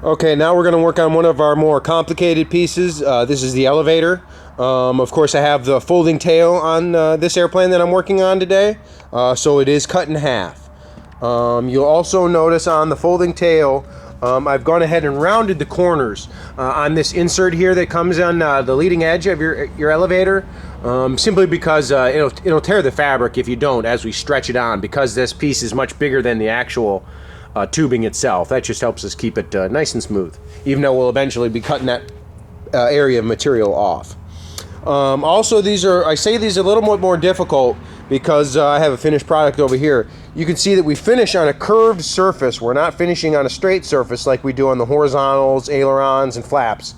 Okay, now we're going to work on one of our more complicated pieces. This is the elevator. Of course, I have the folding tail on this airplane that I'm working on today, so it is cut in half. You'll also notice on the folding tail, I've gone ahead and rounded the corners on this insert here that comes on the leading edge of your elevator, simply because it'll tear the fabric if you don't as we stretch it on, because this piece is much bigger than the actual tubing itself. That just helps us keep it nice and smooth, even though we'll eventually be cutting that area of material off. Also, I say these are a little more difficult because I have a finished product over here. You can see that we finish on a curved surface. We're not finishing on a straight surface like we do on the horizontals, ailerons, and flaps.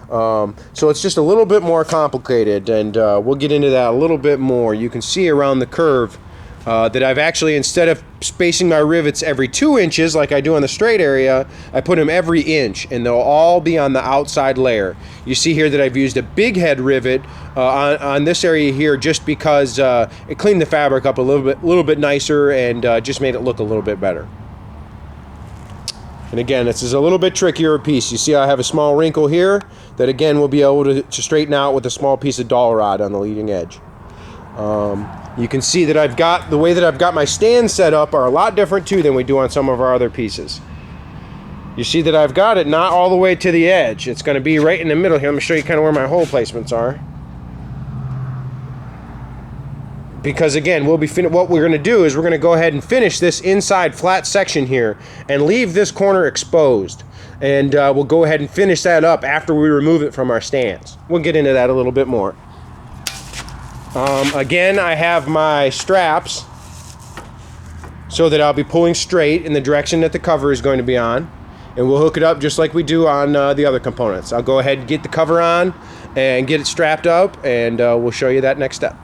So it's just a little bit more complicated, and we'll get into that a little bit more. You can see around the curve that I've actually, instead of spacing my rivets every 2 inches like I do on the straight area, I put them every inch, and they'll all be on the outside layer. You see here that I've used a big head rivet on this area here just because it cleaned the fabric up a little bit nicer and just made it look a little bit better. And again, this is a little bit trickier piece. You see I have a small wrinkle here that again we'll be able to straighten out with a small piece of dowel rod on the leading edge. You can see that the way that I've got my stands set up are a lot different too than we do on some of our other pieces. You see that I've got it not all the way to the edge. It's going to be right in the middle here. Let me show you kind of where my hole placements are. Because again, what we're going to do is we're going to go ahead and finish this inside flat section here and leave this corner exposed. And we'll go ahead and finish that up after we remove it from our stands. We'll get into that a little bit more. Again, I have my straps so that I'll be pulling straight in the direction that the cover is going to be on, and we'll hook it up just like we do on the other components. I'll go ahead and get the cover on and get it strapped up, and we'll show you that next step.